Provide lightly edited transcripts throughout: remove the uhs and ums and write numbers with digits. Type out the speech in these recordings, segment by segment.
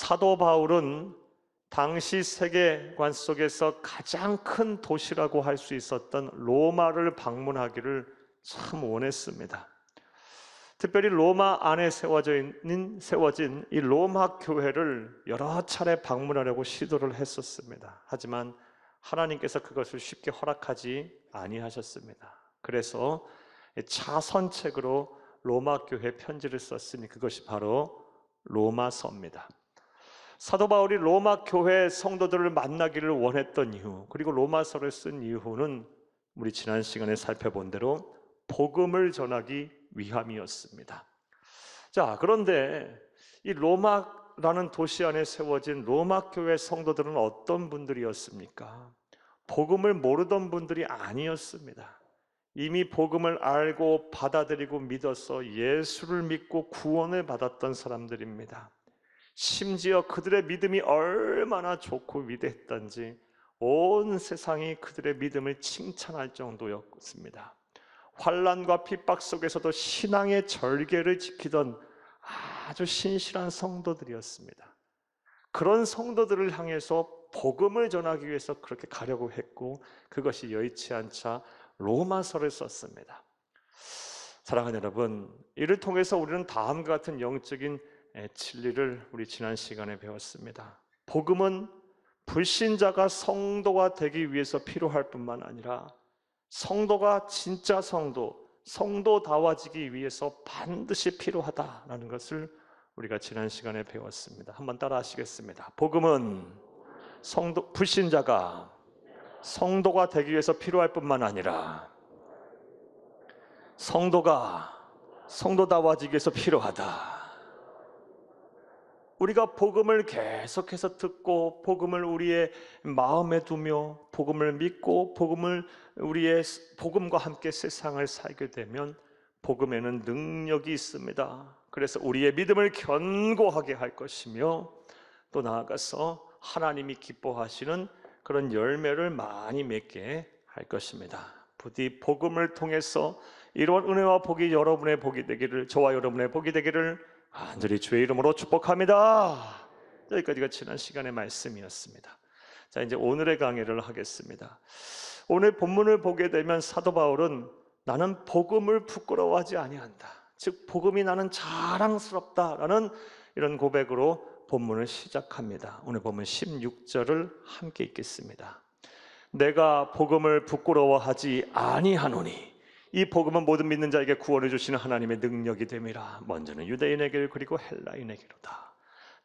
사도 바울은 당시 세계관 속에서 가장 큰 도시라고 할 수 있었던 로마를 방문하기를 참 원했습니다. 특별히 로마 안에 세워진 이 로마 교회를 여러 차례 방문하려고 시도를 했었습니다. 하지만 하나님께서 그것을 쉽게 허락하지 아니하셨습니다. 그래서 자선책으로 로마 교회 편지를 썼으니 그것이 바로 로마서입니다. 사도 바울이 로마 교회 성도들을 만나기를 원했던 이유, 그리고 로마서를 쓴 이유는 우리 지난 시간에 살펴본 대로 복음을 전하기 위함이었습니다. 자, 그런데 이 로마라는 도시 안에 세워진 로마 교회 성도들은 어떤 분들이었습니까? 복음을 모르던 분들이 아니었습니다. 이미 복음을 알고 받아들이고 믿어서 예수를 믿고 구원을 받았던 사람들입니다. 심지어 그들의 믿음이 얼마나 좋고 위대했던지 온 세상이 그들의 믿음을 칭찬할 정도였습니다. 환난과 핍박 속에서도 신앙의 절개를 지키던 아주 신실한 성도들이었습니다. 그런 성도들을 향해서 복음을 전하기 위해서 그렇게 가려고 했고, 그것이 여의치 않자 로마서를 썼습니다. 사랑하는 여러분, 이를 통해서 우리는 다음과 같은 영적인 진리를 우리 지난 시간에 배웠습니다. 복음은 불신자가 성도가 되기 위해서 필요할 뿐만 아니라 성도가 진짜 성도다워지기 위해서 반드시 필요하다라는 것을 우리가 지난 시간에 배웠습니다. 한번 따라 하시겠습니다. 복음은 불신자가 성도가 되기 위해서 필요할 뿐만 아니라 성도가 성도다워지기 위해서 필요하다. 우리가 복음을 계속해서 듣고 복음을 우리의 마음에 두며 복음을 믿고 복음과 함께 세상을 살게 되면 복음에는 능력이 있습니다. 그래서 우리의 믿음을 견고하게 할 것이며 또 나아가서 하나님이 기뻐하시는 그런 열매를 많이 맺게 할 것입니다. 부디 복음을 통해서 이런 은혜와 복이 여러분의 복이 되기를, 저와 여러분의 복이 되기를 간절히 주의 이름으로 축복합니다. 여기까지가 지난 시간의 말씀이었습니다. 자, 이제 오늘의 강의를 하겠습니다. 오늘 본문을 보게 되면 사도 바울은 나는 복음을 부끄러워하지 아니한다, 즉 복음이 나는 자랑스럽다라는 이런 고백으로 본문을 시작합니다. 오늘 본문 16절을 함께 읽겠습니다. 내가 복음을 부끄러워하지 아니하노니 이 복음은 모든 믿는 자에게 구원해 주시는 하나님의 능력이 됨이라. 먼저는 유대인에게 그리고 헬라인에게로다.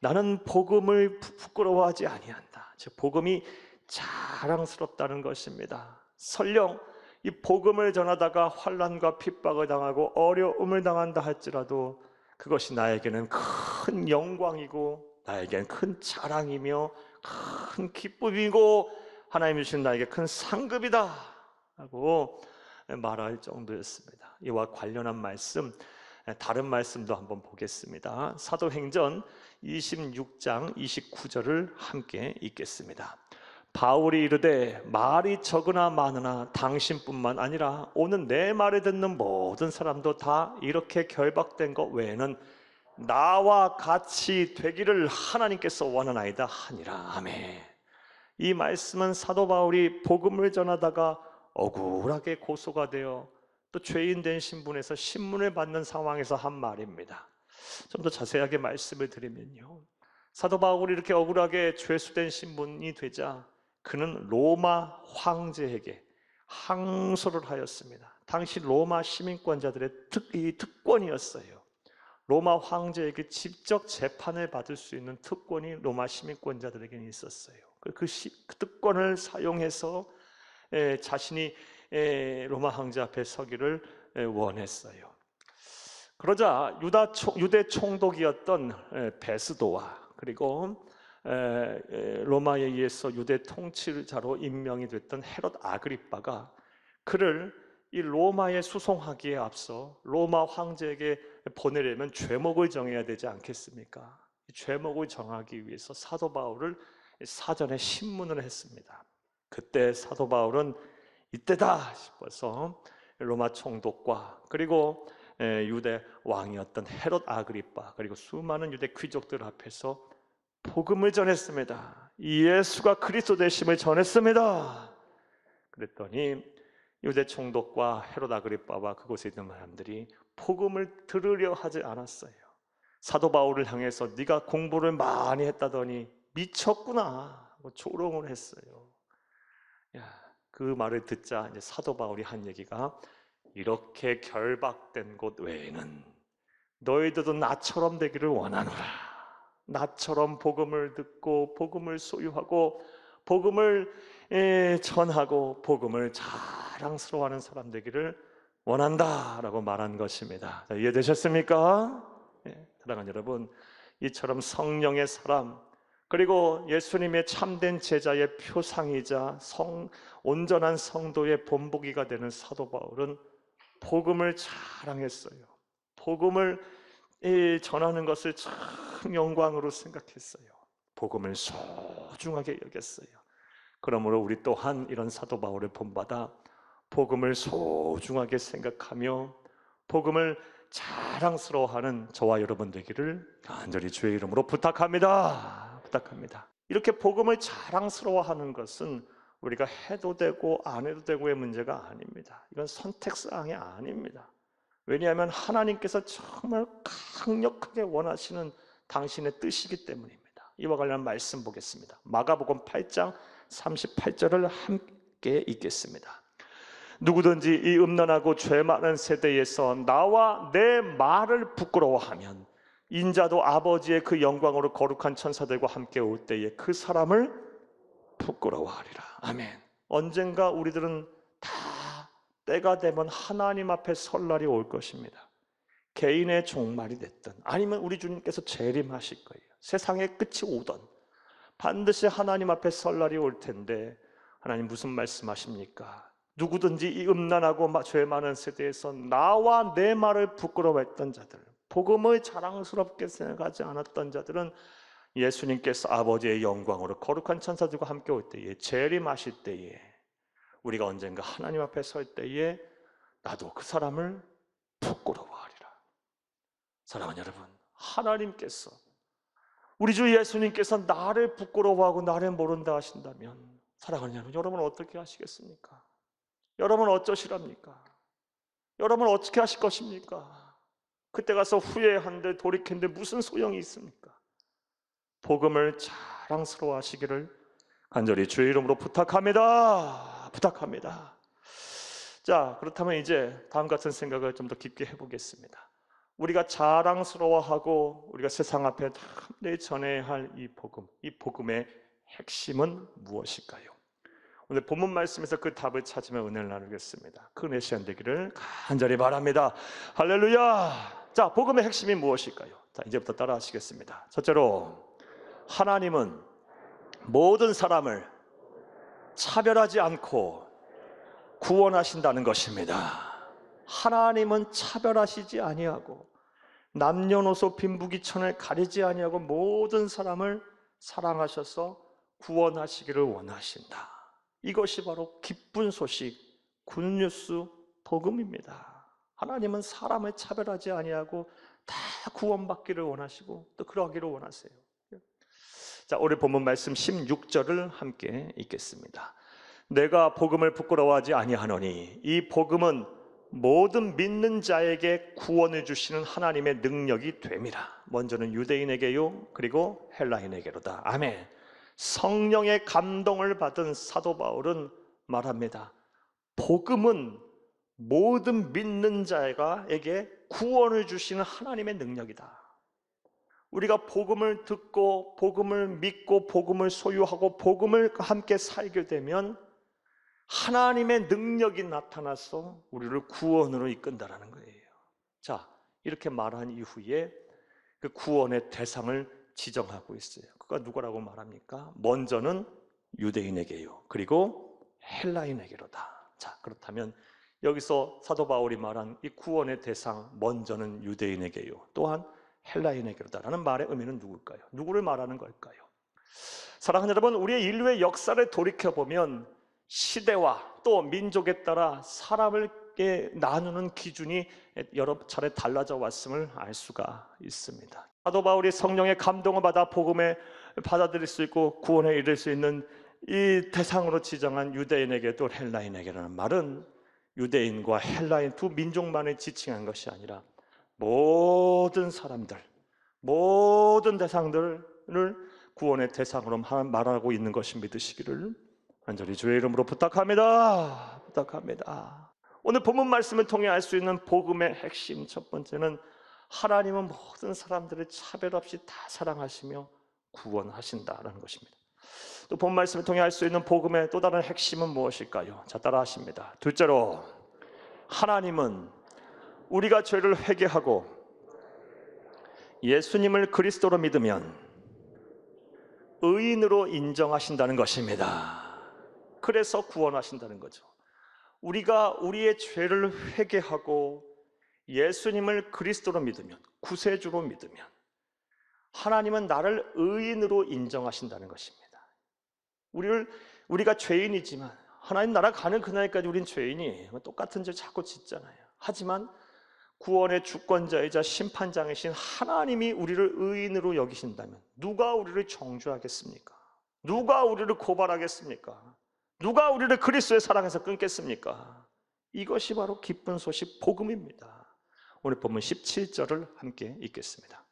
나는 복음을 부끄러워하지 아니한다. 즉 복음이 자랑스럽다는 것입니다. 설령 이 복음을 전하다가 환난과 핍박을 당하고 어려움을 당한다 할지라도 그것이 나에게는 큰 영광이고 나에게는 큰 자랑이며 큰 기쁨이고 하나님이 주신 나에게 큰 상급이다 라고 말할 정도였습니다. 이와 관련한 말씀, 다른 말씀도 한번 보겠습니다. 사도행전 26장 29절을 함께 읽겠습니다. 바울이 이르되 말이 적으나 많으나 당신뿐만 아니라 오늘 내 말을 듣는 모든 사람도 다 이렇게 결박된 것 외에는 나와 같이 되기를 하나님께서 원하나이다 하니라. 아멘. 이 말씀은 사도 바울이 복음을 전하다가 억울하게 고소가 되어 또 죄인 된 신분에서 신문을 받는 상황에서 한 말입니다. 좀 더 자세하게 말씀을 드리면요, 사도 바울이 이렇게 억울하게 죄수된 신분이 되자 그는 로마 황제에게 항소를 하였습니다. 당시 로마 시민권자들의 특권이었어요. 로마 황제에게 직접 재판을 받을 수 있는 특권이 로마 시민권자들에게는 있었어요. 그 특권을 사용해서 자신이 로마 황제 앞에 서기를 원했어요. 그러자 유대 총독이었던 베스도와 그리고 로마에 의해서 유대 통치자로 임명이 됐던 헤롯 아그리빠가 그를 이 로마에 수송하기에 앞서 로마 황제에게 보내려면 죄목을 정해야 되지 않겠습니까? 죄목을 정하기 위해서 사도 바울을 사전에 신문을 했습니다. 그때 사도 바울은 이때다 싶어서 로마 총독과 그리고 유대 왕이었던 헤롯 아그리빠 그리고 수많은 유대 귀족들 앞에서 복음을 전했습니다. 예수가 그리스도 되심을 전했습니다. 그랬더니 유대 총독과 헤롯 아그리빠와 그곳에 있는 사람들이 복음을 들으려 하지 않았어요. 사도 바울을 향해서 네가 공부를 많이 했다더니 미쳤구나 조롱을 했어요. 그 말을 듣자 이제 사도 바울이 한 얘기가, 이렇게 결박된 곳 외에는 너희들도 나처럼 되기를 원하노라. 나처럼 복음을 듣고 복음을 소유하고 복음을 전하고 복음을 자랑스러워하는 사람 되기를 원한다라고 말한 것입니다. 이해되셨습니까? 사랑하는 여러분, 이처럼 성령의 사람, 그리고 예수님의 참된 제자의 표상이자 온전한 성도의 본보기가 되는 사도 바울은 복음을 자랑했어요. 복음을 전하는 것을 참 영광으로 생각했어요. 복음을 소중하게 여겼어요. 그러므로 우리 또한 이런 사도 바울을 본받아 복음을 소중하게 생각하며 복음을 자랑스러워하는 저와 여러분 되기를 간절히 주의 이름으로 부탁합니다. 이렇게 복음을 자랑스러워하는 것은 우리가 해도 되고 안 해도 되고의 문제가 아닙니다. 이건 선택사항이 아닙니다. 왜냐하면 하나님께서 정말 강력하게 원하시는 당신의 뜻이기 때문입니다. 이와 관련한 말씀 보겠습니다. 마가복음 8장 38절을 함께 읽겠습니다. 누구든지 이 음란하고 죄 많은 세대에서 나와 내 말을 부끄러워하면 인자도 아버지의 그 영광으로 거룩한 천사들과 함께 올 때에 그 사람을 부끄러워하리라. 아멘. 언젠가 우리들은 다 때가 되면 하나님 앞에 설 날이 올 것입니다. 개인의 종말이 됐든 아니면 우리 주님께서 재림하실 거예요. 세상의 끝이 오든 반드시 하나님 앞에 설 날이 올 텐데, 하나님 무슨 말씀하십니까? 누구든지 이 음란하고 죄 많은 세대에서 나와 내 말을 부끄러워했던 자들, 복음을 자랑스럽게 생각하지 않았던 자들은 예수님께서 아버지의 영광으로 거룩한 천사들과 함께 올 때에, 재림하실 때에, 우리가 언젠가 하나님 앞에 설 때에 나도 그 사람을 부끄러워하리라. 사랑하는 여러분, 하나님께서, 우리 주 예수님께서 나를 부끄러워하고 나를 모른다 하신다면, 사랑하는 여러분, 여러분은 어떻게 하시겠습니까? 여러분 어쩌시랍니까? 여러분 어떻게 하실 것입니까? 그때 가서 후회한데 돌이켰는데 무슨 소용이 있습니까? 복음을 자랑스러워 하시기를 간절히 주의 이름으로 부탁합니다. 자, 그렇다면 이제 다음 같은 생각을 좀 더 깊게 해보겠습니다. 우리가 자랑스러워하고 우리가 세상 앞에 다 전해야 할 이 복음의 핵심은 무엇일까요? 오늘 본문 말씀에서 그 답을 찾으며 은혜를 나누겠습니다. 그 은혜 시간 되기를 간절히 바랍니다. 할렐루야. 자, 복음의 핵심이 무엇일까요? 자, 이제부터 따라 하시겠습니다. 첫째로, 하나님은 모든 사람을 차별하지 않고 구원하신다는 것입니다. 하나님은 차별하시지 아니하고 남녀노소 빈부귀천을 가리지 아니하고 모든 사람을 사랑하셔서 구원하시기를 원하신다. 이것이 바로 기쁜 소식, 굿뉴스, 복음입니다. 하나님은 사람을 차별하지 아니하고 다 구원받기를 원하시고 또 그러기를 원하세요. 자, 오늘 본문 말씀 16절을 함께 읽겠습니다. 내가 복음을 부끄러워하지 아니하노니 이 복음은 모든 믿는 자에게 구원을 주시는 하나님의 능력이 됨이라. 먼저는 유대인에게요, 그리고 헬라인에게로다. 아멘. 성령의 감동을 받은 사도 바울은 말합니다. 복음은 모든 믿는 자에게 구원을 주시는 하나님의 능력이다. 우리가 복음을 듣고 복음을 믿고 복음을 소유하고 복음을 함께 살게 되면 하나님의 능력이 나타나서 우리를 구원으로 이끈다라는 거예요. 자, 이렇게 말한 이후에 그 구원의 대상을 지정하고 있어요. 그가 누구라고 말합니까? 먼저는 유대인에게요, 그리고 헬라인에게로다. 자, 그렇다면 여기서 사도 바울이 말한 이 구원의 대상, 먼저는 유대인에게요, 또한 헬라인에게로다라는 말의 의미는 누굴까요? 누구를 말하는 걸까요? 사랑하는 여러분, 우리의 인류의 역사를 돌이켜보면 시대와 또 민족에 따라 사람을 나누는 기준이 여러 차례 달라져 왔음을 알 수가 있습니다. 사도 바울이 성령의 감동을 받아 복음의 받아들일 수 있고 구원에 이를 수 있는 이 대상으로 지정한 유대인에게 또 헬라인에게라는 말은 유대인과 헬라인 두 민족만을 지칭한 것이 아니라 모든 사람들, 모든 대상들을 구원의 대상으로 말하고 있는 것을 믿으시기를 간절히 주의 이름으로 부탁합니다. 부탁합니다. 오늘 본문 말씀을 통해 알 수 있는 복음의 핵심 첫 번째는 하나님은 모든 사람들을 차별 없이 다 사랑하시며 구원하신다라는 것입니다. 또 본 말씀을 통해 알 수 있는 복음의 또 다른 핵심은 무엇일까요? 자, 따라 하십니다. 둘째로, 하나님은 우리가 죄를 회개하고 예수님을 그리스도로 믿으면 의인으로 인정하신다는 것입니다. 그래서 구원하신다는 거죠. 우리가 우리의 죄를 회개하고 예수님을 그리스도로 믿으면, 구세주로 믿으면 하나님은 나를 의인으로 인정하신다는 것입니다. 우리가 죄인이지만 하나님 나라 가는 그날까지 우린 죄인이에요. 똑같은 죄 자꾸 짓잖아요. 하지만 구원의 주권자이자 심판장이신 하나님이 우리를 의인으로 여기신다면 누가 우리를 정죄하겠습니까? 누가 우리를 고발하겠습니까? 누가 우리를 그리스도의 사랑에서 끊겠습니까? 이것이 바로 기쁜 소식 복음입니다. 오늘 본문 17절을 함께 읽겠습니다.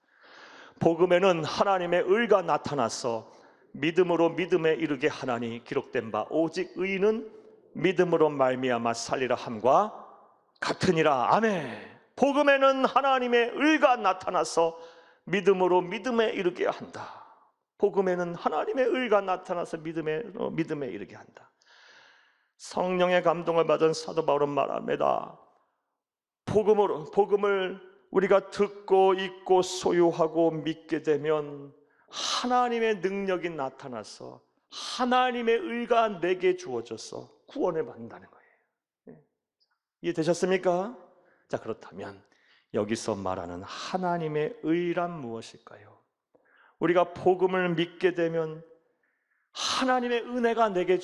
복음에는 하나님의 의가 나타나서 믿음으로 믿음에 이르게 하나니 기록된 바 오직 의인은 믿음으로 말미암아 살리라 함과 같으니라. 아멘. 복음에는 하나님의 의가 나타나서 믿음으로 믿음에 이르게 한다. 복음에는 하나님의 의가 나타나서 믿음에 이르게 한다. 성령의 감동을 받은 사도 바울은 말합니다. 복음을 우리가 듣고 읽고 소유하고 믿게 되면 하나님의 능력이 나타나서 하나님의 의가 내게 주어져서 구원을 받는다는 거예요. 이해되셨습니까? 자, 그렇다면 여기서 말하는 하나님의 의란 무엇일까요? 우리가 복음을 믿게 되면 하나님의 의가 내게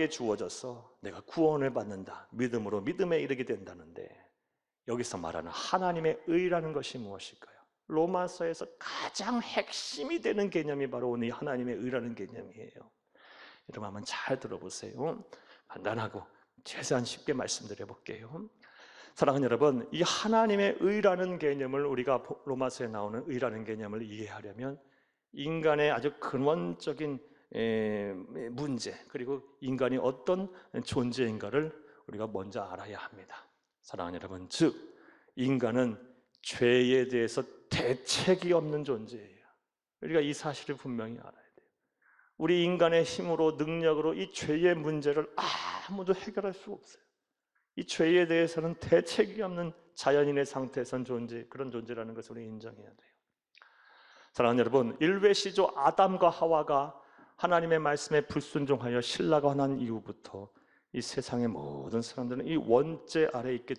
주어져서 내가 구원을 받는다. 믿음으로 믿음에 이르게 된다는데 여기서 말하는 하나님의 의라는 것이 무엇일까요? 로마서에서 가장 핵심이 되는 개념이 바로 오늘 하나님의 의라는 개념이에요. 여러분 한번 잘 들어보세요. 간단하고 최대한 쉽게 말씀드려 볼게요. 사랑하는 여러분, 이 하나님의 의라는 개념을 우리가 로마서에 나오는 의라는 개념을 이해하려면 인간의 아주 근원적인 문제, 그리고 인간이 어떤 존재인가를 우리가 먼저 알아야 합니다. 사랑하는 여러분, 즉 인간은 죄에 대해서 대책이 없는 존재예요. 우리가 이 사실을 분명히 알아야 돼요. 우리 인간의 힘으로 능력으로 이 죄의 문제를 아무도 해결할 수 없어요. 이 죄에 대해서는 대책이 없는 자연인의 상태에선 그런 존재라는 것을 우리 인정해야 돼요. 사랑하는 여러분, 일회시조 아담과 하와가 하나님의 말씀에 불순종하여 신라가 난 이후부터 이 세상의 모든 사람들은 이 원죄 아래 있게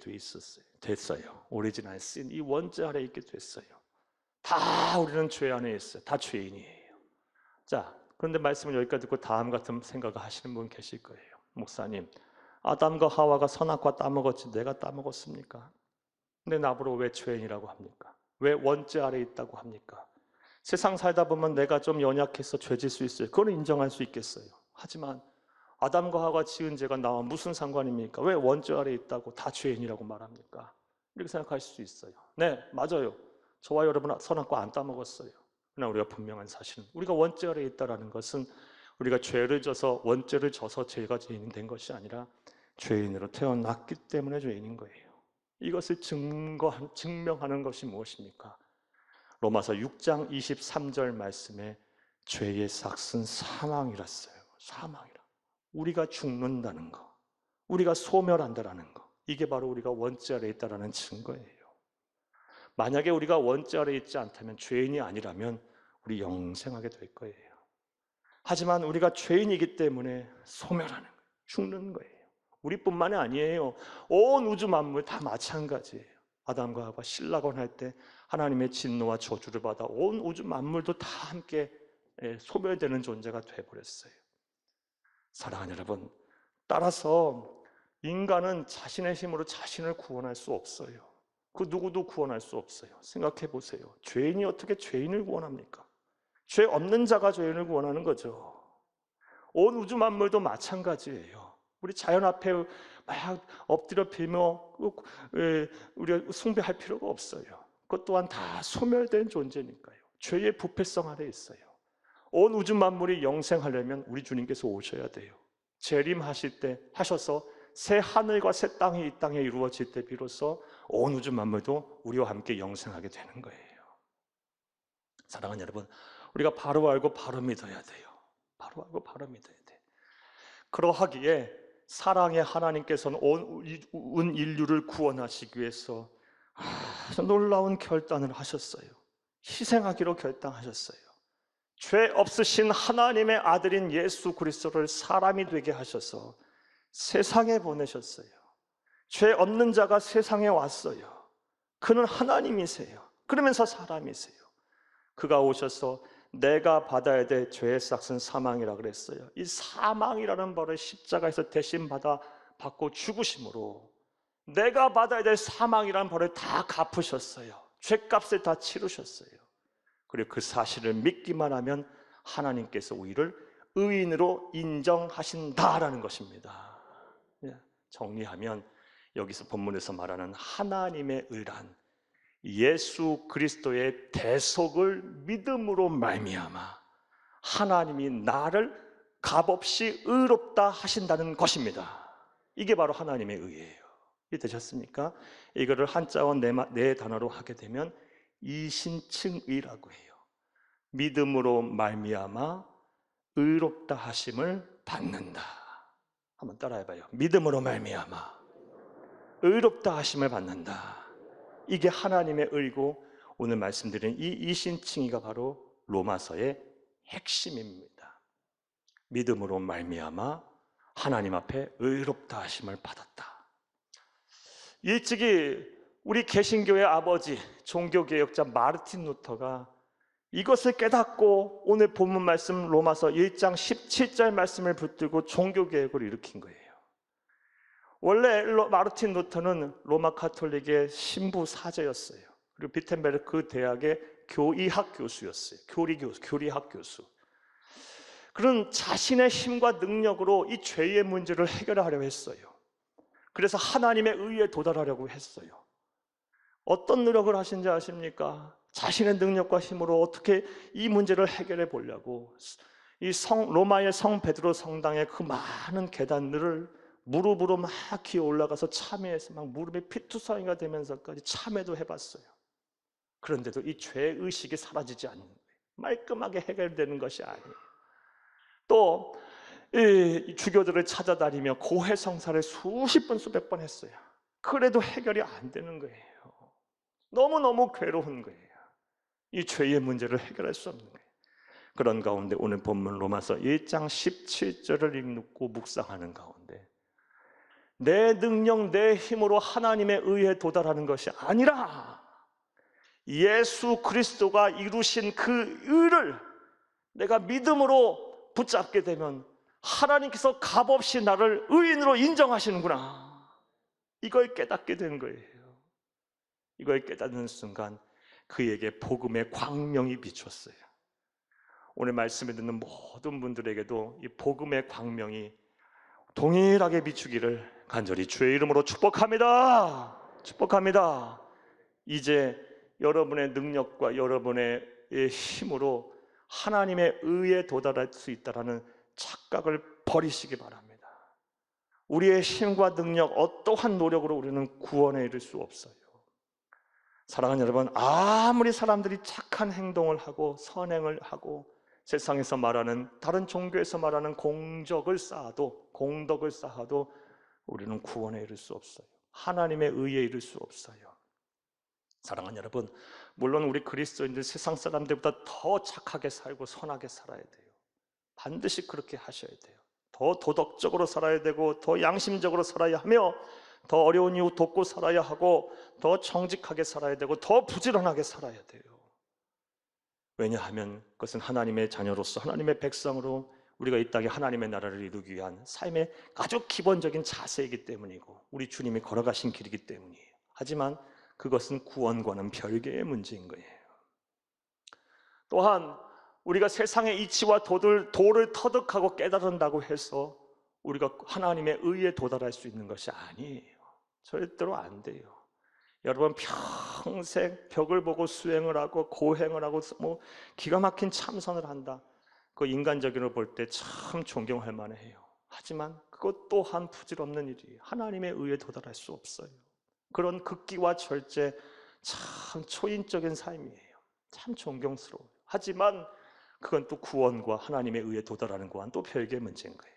됐어요. 오리지널 신, 이 원죄 아래 있게 됐어요. 다 우리는 죄 안에 있어요. 다 죄인이에요. 자, 그런데 말씀을 여기까지 듣고 다음 같은 생각을 하시는 분 계실 거예요. 목사님, 아담과 하와가 선악과 따먹었지 내가 따먹었습니까? 근데 나보고 왜 죄인이라고 합니까? 왜 원죄 아래 있다고 합니까? 세상 살다 보면 내가 좀 연약해서 죄질 수 있어요. 그건 인정할 수 있겠어요. 하지만 아담과 하와가 지은 죄가 나와 무슨 상관입니까? 왜 원죄 아래 있다고 다 죄인이라고 말합니까? 이렇게 생각하실 수 있어요. 네, 맞아요. 저와 여러분은 선악과 안 따먹었어요. 그러나 우리가 분명한 사실은 우리가 원죄 아래 있다는 것은 우리가 죄를 져서 원죄를 져서 죄가 죄인이 된 것이 아니라 죄인으로 태어났기 때문에 죄인인 거예요. 이것을 증명하는 것이 무엇입니까? 로마서 6장 23절 말씀에 죄의 삭은 사망이랐어요. 사망이라. 우리가 죽는다는 거, 우리가 소멸한다는 거, 이게 바로 우리가 원죄 아래 있다는 증거예요. 만약에 우리가 원죄 아래 있지 않다면, 죄인이 아니라면 우리 영생하게 될 거예요. 하지만 우리가 죄인이기 때문에 소멸하는 거예요. 죽는 거예요. 우리뿐만이 아니에요. 온 우주 만물 다 마찬가지예요. 아담과 하와가 신라곤할 때 하나님의 진노와 저주를 받아 온 우주 만물도 다 함께 소멸되는 존재가 되어버렸어요. 사랑하는 여러분, 따라서 인간은 자신의 힘으로 자신을 구원할 수 없어요. 그 누구도 구원할 수 없어요. 생각해 보세요. 죄인이 어떻게 죄인을 구원합니까? 죄 없는 자가 죄인을 구원하는 거죠. 온 우주 만물도 마찬가지예요. 우리 자연 앞에 막 엎드려 빌며 우리가 숭배할 필요가 없어요. 그것 또한 다 소멸된 존재니까요. 죄의 부패성 아래 있어요. 온 우주 만물이 영생하려면 우리 주님께서 오셔야 돼요. 재림하실 때 하셔서 새 하늘과 새 땅이 이 땅에 이루어질 때 비로소 온 우주 만물도 우리와 함께 영생하게 되는 거예요. 사랑하는 여러분, 우리가 바로 알고 바로 믿어야 돼요. 바로 알고 바로 믿어야 돼. 그러하기에 사랑의 하나님께서는 온 인류를 구원하시기 위해서 아주 놀라운 결단을 하셨어요. 희생하기로 결단하셨어요. 죄 없으신 하나님의 아들인 예수 그리스도를 사람이 되게 하셔서 세상에 보내셨어요. 죄 없는 자가 세상에 왔어요. 그는 하나님이세요. 그러면서 사람이세요. 그가 오셔서 내가 받아야 될 죄의 삭은 사망이라 그랬어요. 이 사망이라는 벌을 십자가에서 대신 받고 죽으심으로 내가 받아야 될 사망이라는 벌을 다 갚으셨어요. 죄값을 다 치르셨어요. 그리고 그 사실을 믿기만 하면 하나님께서 우리를 의인으로 인정하신다라는 것입니다. 정리하면 여기서 본문에서 말하는 하나님의 의란 예수 그리스도의 대속을 믿음으로 말미암아 하나님이 나를 값없이 의롭다 하신다는 것입니다. 이게 바로 하나님의 의예요. 이해되셨습니까? 이거를 한자어 네 단어로 하게 되면 이신칭의라고 해요. 믿음으로 말미암아 의롭다 하심을 받는다. 한번 따라해봐요. 믿음으로 말미암아 의롭다 하심을 받는다. 이게 하나님의 의고 오늘 말씀드린 이 이신칭의가 바로 로마서의 핵심입니다. 믿음으로 말미암아 하나님 앞에 의롭다 하심을 받았다. 일찍이 우리 개신교의 아버지 종교개혁자 마르틴 루터가 이것을 깨닫고 오늘 본문 말씀 로마서 1장 17절 말씀을 붙들고 종교개혁을 일으킨 거예요. 원래 마르틴 루터는 로마 카톨릭의 신부 사제였어요. 그리고 비텐베르크 대학의 교의학 교수였어요. 교리학 교수. 그런 자신의 힘과 능력으로 이 죄의 문제를 해결하려고 했어요. 그래서 하나님의 의에 도달하려고 했어요. 어떤 노력을 하신지 아십니까? 자신의 능력과 힘으로 어떻게 이 문제를 해결해 보려고 로마의 성 베드로 성당의 그 많은 계단들을 무릎으로 막 기어 올라가서 참회해서 막 무릎에 피투성이가 되면서까지 참회도 해봤어요. 그런데도 이 죄의식이 사라지지 않는 거예요. 말끔하게 해결되는 것이 아니에요. 또 이 주교들을 찾아다니며 고해성사를 수십 번 수백 번 했어요. 그래도 해결이 안 되는 거예요. 너무너무 괴로운 거예요. 이 죄의 문제를 해결할 수 없는 거예요. 그런 가운데 오늘 본문 로마서 1장 17절을 읽고 묵상하는 가운데 내 능력, 내 힘으로 하나님의 의에 도달하는 것이 아니라 예수 그리스도가 이루신 그 의를 내가 믿음으로 붙잡게 되면 하나님께서 값없이 나를 의인으로 인정하시는구나. 이걸 깨닫게 된 거예요. 이걸 깨닫는 순간 그에게 복음의 광명이 비쳤어요. 오늘 말씀을 듣는 모든 분들에게도 이 복음의 광명이 동일하게 비추기를 간절히 주의 이름으로 축복합니다. 축복합니다. 이제 여러분의 능력과 여러분의 힘으로 하나님의 의에 도달할 수 있다는 착각을 버리시기 바랍니다. 우리의 힘과 능력, 어떠한 노력으로 우리는 구원에 이를 수 없어요. 사랑하는 여러분, 아무리 사람들이 착한 행동을 하고 선행을 하고 세상에서 말하는 다른 종교에서 말하는 공덕을 쌓아도 우리는 구원에 이를 수 없어요. 하나님의 의에 이를 수 없어요. 사랑하는 여러분, 물론 우리 그리스도인들 세상 사람들보다 더 착하게 살고 선하게 살아야 돼요. 반드시 그렇게 하셔야 돼요. 더 도덕적으로 살아야 되고 더 양심적으로 살아야 하며 더 어려운 이웃 돕고 살아야 하고 더 정직하게 살아야 되고 더 부지런하게 살아야 돼요. 왜냐하면 그것은 하나님의 자녀로서 하나님의 백성으로 우리가 이 땅에 하나님의 나라를 이루기 위한 삶의 아주 기본적인 자세이기 때문이고 우리 주님이 걸어가신 길이기 때문이에요. 하지만 그것은 구원과는 별개의 문제인 거예요. 또한 우리가 세상의 이치와 도를 터득하고 깨달은다고 해서 우리가 하나님의 의에 도달할 수 있는 것이 아니에요. 절대로 안 돼요. 여러분 평생 벽을 보고 수행을 하고 고행을 하고 뭐 기가 막힌 참선을 한다. 그 인간적으로 볼 때 참 존경할 만해요. 하지만 그것 또한 부질없는 일이에요. 하나님의 의에 도달할 수 없어요. 그런 극기와 절제 참 초인적인 삶이에요. 참 존경스러워요. 하지만 그건 또 구원과 하나님의 의에 도달하는 것과는 또 별개의 문제인 거예요.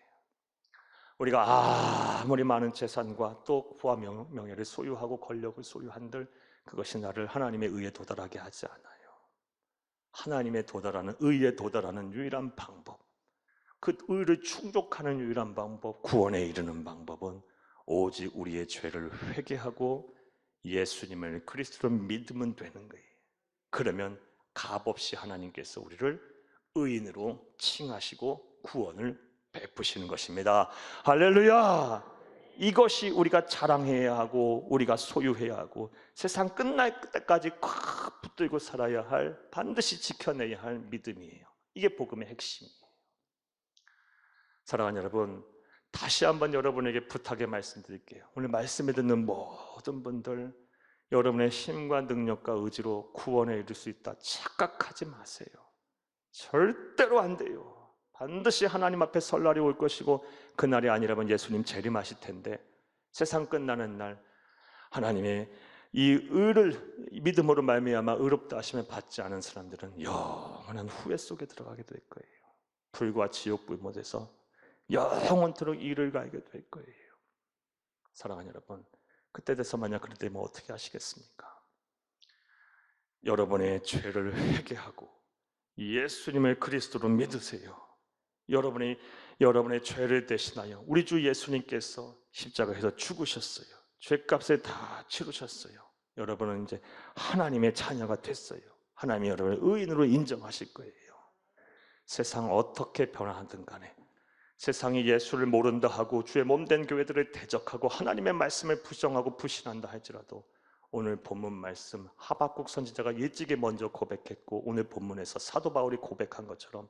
우리가 아무리 많은 재산과 또 부와 명예를 소유하고 권력을 소유한들 그것이 나를 하나님의 의에 도달하게 하지 않아요. 하나님의 도달하는 의에 도달하는 유일한 방법, 그 의를 충족하는 유일한 방법, 구원에 이르는 방법은 오직 우리의 죄를 회개하고 예수님을 그리스도로 믿으면 되는 거예요. 그러면 값없이 하나님께서 우리를 의인으로 칭하시고 구원을 베푸시는 것입니다. 할렐루야! 이것이 우리가 자랑해야 하고 우리가 소유해야 하고 세상 끝날 때까지 꽉 붙들고 살아야 할, 반드시 지켜내야 할 믿음이에요. 이게 복음의 핵심이에요. 사랑하는 여러분, 다시 한번 여러분에게 부탁의 말씀드릴게요. 오늘 말씀에 듣는 모든 분들, 여러분의 힘과 능력과 의지로 구원에 이를 수 있다 착각하지 마세요. 절대로 안 돼요. 반드시 하나님 앞에 설 날이 올 것이고 그날이 아니라면 예수님 재림하실 텐데 세상 끝나는 날 하나님의 이 의를 믿음으로 말미암아 의롭다 하시면 받지 않은 사람들은 영원한 후회 속에 들어가게 될 거예요. 불과 지옥 불못에서 영원토록 이를 가게 될 거예요. 사랑하는 여러분, 그때 돼서 만약 그럴 때면 어떻게 하시겠습니까? 여러분의 죄를 회개하고 예수님을 그리스도로 믿으세요. 여러분의 죄를 대신하여 우리 주 예수님께서 십자가에서 죽으셨어요. 죄값을 다 치르셨어요. 여러분은 이제 하나님의 자녀가 됐어요. 하나님이 여러분을 의인으로 인정하실 거예요. 세상 어떻게 변화하든 간에 세상이 예수를 모른다 하고 주의 몸된 교회들을 대적하고 하나님의 말씀을 부정하고 부신한다 할지라도 오늘 본문 말씀 하박국 선지자가 일찍이 먼저 고백했고 오늘 본문에서 사도 바울이 고백한 것처럼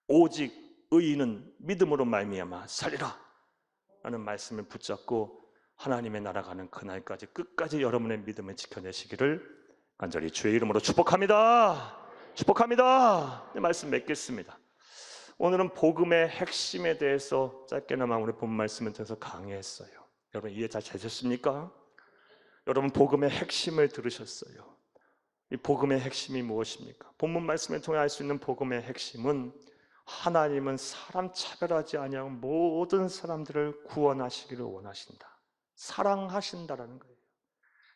오직 의인은 믿음으로 말미암아 살리라 라는 말씀을 붙잡고 하나님의 나라 가는 그날까지 끝까지 여러분의 믿음을 지켜내시기를 간절히 주의 이름으로 축복합니다. 축복합니다. 이 말씀 맺겠습니다. 오늘은 복음의 핵심에 대해서 짧게나마 오늘 본 말씀을 통해서 강의했어요. 여러분 이해 잘 되셨습니까? 여러분 복음의 핵심을 들으셨어요. 이 복음의 핵심이 무엇입니까? 본문 말씀을 통해 알 수 있는 복음의 핵심은 하나님은 사람 차별하지 아니하고 모든 사람들을 구원하시기를 원하신다. 사랑하신다라는 거예요.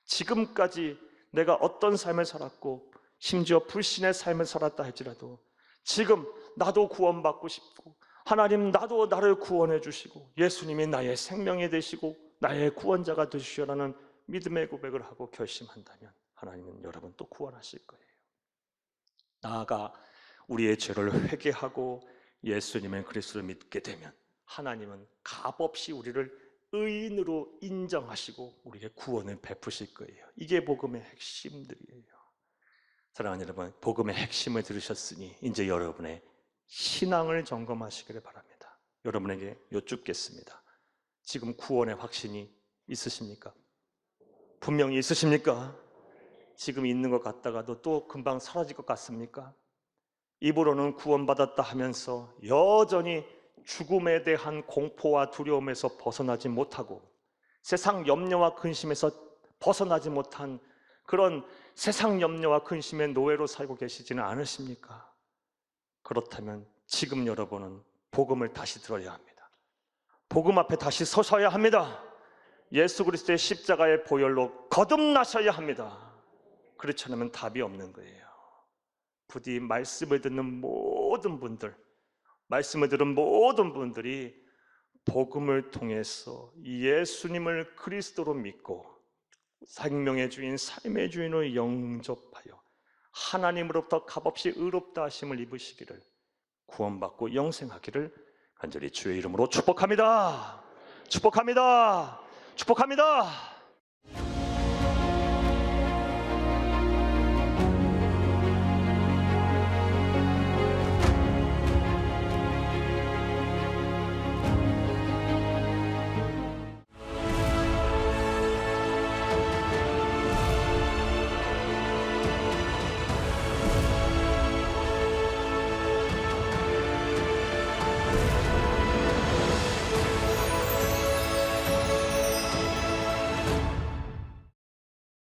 지금까지 내가 어떤 삶을 살았고 심지어 불신의 삶을 살았다 할지라도 지금 나도 구원받고 싶고 하나님 나도 나를 구원해 주시고 예수님이 나의 생명이 되시고 나의 구원자가 되시라는 믿음의 고백을 하고 결심한다면 하나님은 여러분 또 구원하실 거예요. 나아가 우리의 죄를 회개하고 예수님의 그리스도를 믿게 되면 하나님은 값없이 우리를 의인으로 인정하시고 우리에게 구원을 베푸실 거예요. 이게 복음의 핵심들이에요. 사랑하는 여러분, 복음의 핵심을 들으셨으니 이제 여러분의 신앙을 점검하시기를 바랍니다. 여러분에게 여쭙겠습니다. 지금 구원의 확신이 있으십니까? 분명히 있으십니까? 지금 있는 것 같다가도 또 금방 사라질 것 같습니까? 입으로는 구원받았다 하면서 여전히 죽음에 대한 공포와 두려움에서 벗어나지 못하고 세상 염려와 근심에서 벗어나지 못한 그런 세상 염려와 근심의 노예로 살고 계시지는 않으십니까? 그렇다면 지금 여러분은 복음을 다시 들어야 합니다. 복음 앞에 다시 서셔야 합니다. 예수 그리스도의 십자가의 보혈로 거듭나셔야 합니다. 그렇지 않으면 답이 없는 거예요. 부디 말씀을 듣는 모든 분들, 말씀을 들은 모든 분들이 복음을 통해서 예수님을 그리스도로 믿고 생명의 주인, 삶의 주인으로 영접하여 하나님으로부터 값없이 의롭다 하심을 입으시기를 구원받고 영생하기를 간절히 주의 이름으로 축복합니다. 축복합니다. 축복합니다.